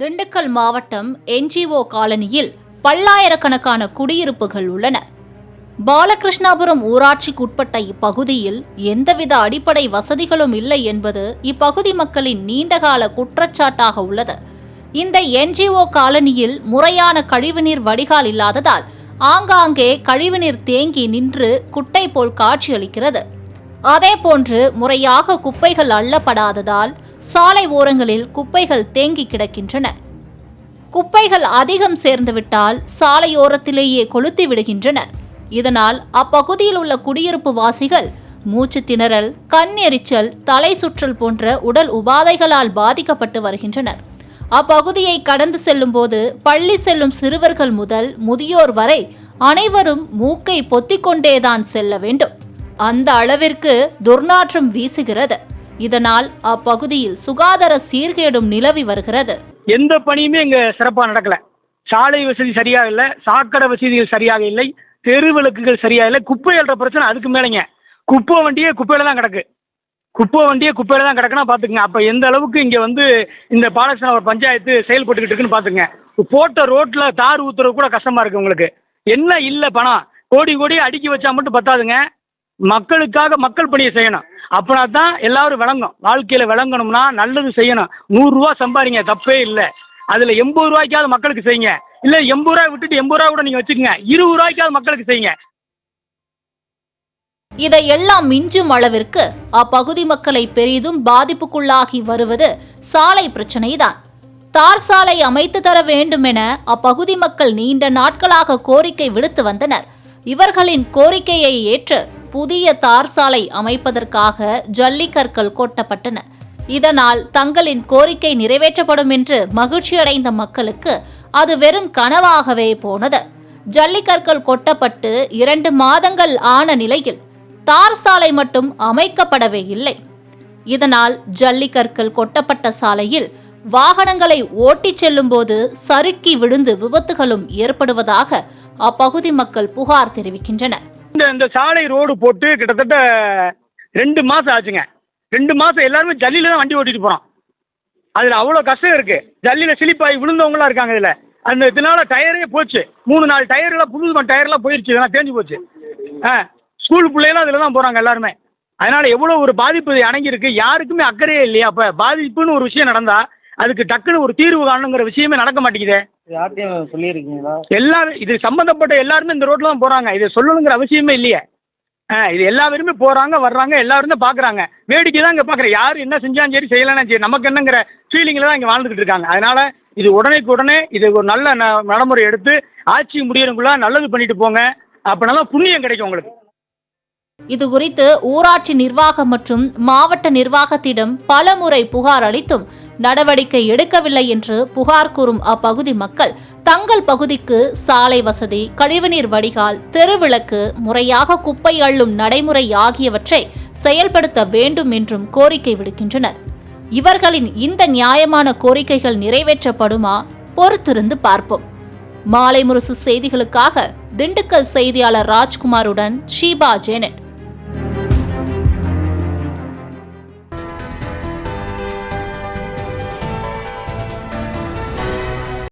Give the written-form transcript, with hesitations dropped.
திண்டுக்கல் மாவட்டம் NGO காலனியில் பல்லாயிரக்கணக்கான குடியிருப்புகள் உள்ளன. பாலகிருஷ்ணாபுரம் ஊராட்சிக்குட்பட்ட இப்பகுதியில் எந்தவித அடிப்படை வசதிகளும் இல்லை என்பது இப்பகுதி மக்களின் நீண்டகால குற்றச்சாட்டாக உள்ளது. இந்த NGO காலனியில் முறையான கழிவுநீர் வடிகால் இல்லாததால் ஆங்காங்கே கழிவுநீர் தேங்கி நின்று குட்டை போல் காட்சியளிக்கிறது. அதேபோன்று முறையாக குப்பைகள் அள்ளப்படாததால் சாலை ஓரங்களில் குப்பைகள் தேங்கி கிடக்கின்றன. குப்பைகள் அதிகம் சேர்ந்துவிட்டால் சாலையோரத்திலேயே கொளுத்தி விடுகின்றனர். இதனால் அப்பகுதியில் உள்ள குடியிருப்பு வாசிகள் மூச்சு திணறல், கண் எரிச்சல், தலை சுற்றல் போன்ற உடல் உபாதைகளால் பாதிக்கப்பட்டு வருகின்றனர். அப்பகுதியை கடந்து செல்லும் போது பள்ளி செல்லும் சிறுவர்கள் முதல் முதியோர் வரை அனைவரும் மூக்கை பொத்திக்கொண்டேதான் செல்ல வேண்டும். அந்த அளவிற்கு துர்நாற்றம் வீசுகிறது. இதனால் அப்பகுதியில் சுகாதார சீர்கேடும் நிலவி வருகிறது. எந்த பணியுமே இங்க சிறப்பாக நடக்கல. சாலை வசதி சரியாக இல்லை, சாக்கடை வசதிகள் சரியாக இல்லை, தெரு விளக்குகள் சரியாக இல்லை. குப்பை அள்ளுற பிரச்சனை அதுக்கு மேலேங்க. குப்பை வண்டியே குப்பையில தான் கிடக்கு. குப்பை வண்டியே குப்பையில தான் கிடக்குன்னா பார்த்துக்குங்க. அப்போ எந்த அளவுக்கு இங்கே இந்த பாலகிருஷ்ணாபுரம் பஞ்சாயத்து செயல்பட்டுக்கிட்டு இருக்குன்னு பார்த்துங்க. போட்ட ரோட்டில் தார் ஊத்துறது கூட கஷ்டமாக இருக்குது உங்களுக்கு. என்ன இல்லை பணம் கோடி கோடி அடுக்கி வச்சா மட்டும் பத்தாதுங்க. மக்களுக்காக மக்கள் பணியை செய்யணும். அப்படின்னா தான் எல்லாரும் விளங்கும். வாழ்க்கையில் விளங்கணும்னா நல்லது செய்யணும். 100 ரூபா சம்பாதிங்க, தப்பே இல்லை. அதில் 80 ரூபாய்க்காவது மக்களுக்கு செய்யுங்க. இல்லை 80 ரூபாய் விட்டுட்டு 80 ரூபா கூட நீங்கள் வச்சுக்கோங்க. 20 ரூபாய்க்காவது மக்களுக்கு செய்யுங்க. இதையெல்லாம் மிஞ்சும் அளவிற்கு அப்பகுதி மக்களை பெரிதும் பாதிப்புக்குள்ளாகி வருவது சாலை பிரச்சனைதான். தார் சாலை அமைத்து தர வேண்டும் என அப்பகுதி மக்கள் நீண்ட நாட்களாக கோரிக்கை விடுத்து வந்தனர். இவர்களின் கோரிக்கையை ஏற்று புதிய தார் சாலை அமைப்பதற்காக ஜல்லிக்கற்கள் கொட்டப்பட்டன. இதனால் தங்களின் கோரிக்கை நிறைவேற்றப்படும் என்று மகிழ்ச்சியடைந்த மக்களுக்கு அது வெறும் கனவாகவே போனது. ஜல்லிக்கற்கள் கொட்டப்பட்டு 2 மாதங்கள் ஆன நிலையில் தார் சாலை மட்டும் அமைக்கப்படவே இல்லை. இதனால் ஜல்லிக்கற்கள் கொட்டப்பட்ட சாலையில் வாகனங்களை ஓட்டிச் செல்லும் போது சறுக்கி விழுந்து விபத்துகளும் ஏற்படுவதாக அப்பகுதி மக்கள் புகார் தெரிவிக்கின்றனர். இந்த சாலை ரோடு போட்டு கிட்டத்தட்ட 2 மாதம் ஆச்சுங்க. 2 மாதம் எல்லாருமே ஜல்லியில தான் வண்டி ஓட்டிட்டு போகிறோம். அதில் அவ்வளோ கஷ்டம் இருக்குது. ஜல்லியில் சிலிப்பாகி விழுந்தவங்களாம் இருக்காங்க. இதில் இதனால டயரே போச்சு. 3-4 டயர்லாம் புது டயர்லாம் போயிடுச்சு. இதெல்லாம் தேஞ்சு போச்சு. ஸ்கூல் பிள்ளைலாம் அதில் தான் போகிறாங்க எல்லாருமே. அதனால் எவ்வளோ ஒரு பாதிப்பு அடங்கியிருக்கு. யாருக்குமே அக்கறையே இல்லையா? அப்போ பாதிப்புன்னு ஒரு விஷயம் நடந்தால் அதுக்கு டக்குன்னு ஒரு தீர்வு காணுங்கிற விஷயமே நடக்க மாட்டேங்குதே. சொல்லியிருக்கீங்களா? எல்லாரும் இது சம்மந்தப்பட்ட எல்லாருமே இந்த ரோட்டில் தான் போகிறாங்க. இதை சொல்லணுங்கிற அவசியமே இல்லையே. இது எல்லாருமே போகிறாங்க வர்றாங்க, எல்லாரும் தான் பார்க்குறாங்க. வேடிக்கை தான் இங்கே பார்க்குறேன். யார் என்ன செஞ்சாலும் சரி செய்யலாம் சரி, நமக்கு என்னங்கிற ஃபீலிங்கில் தான் இங்கே வாழ்ந்துக்கிட்டு இருக்காங்க. அதனால் இது உடனே இது ஒரு நல்ல நடைமுறை எடுத்து ஆட்சி முடியறதுக்குள்ள நல்லது பண்ணிட்டு போங்க. அப்படின்னாலும் புண்ணியம் கிடைக்கும் உங்களுக்கு. இது குறித்து ஊராட்சி நிர்வாகம் மற்றும் மாவட்ட நிர்வாகத்திடம் பலமுறை புகார் அளித்தும் நடவடிக்கை எடுக்கவில்லை என்று புகார் கூறும் அப்பகுதி மக்கள் தங்கள் பகுதிக்கு சாலை வசதி, கழிவுநீர் வடிகால், தெருவிளக்கு, முறையாக குப்பை அள்ளும் நடைமுறை ஆகியவற்றை செயல்படுத்த வேண்டும் என்றும் கோரிக்கை விடுக்கின்றனர். இவர்களின் இந்த நியாயமான கோரிக்கைகள் நிறைவேற்றப்படுமா? பொறுத்திருந்து பார்ப்போம். மாலை முரசு செய்திகளுக்காக திண்டுக்கல் செய்தியாளர் ராஜ்குமாருடன் ஷீபா ஜேனன்.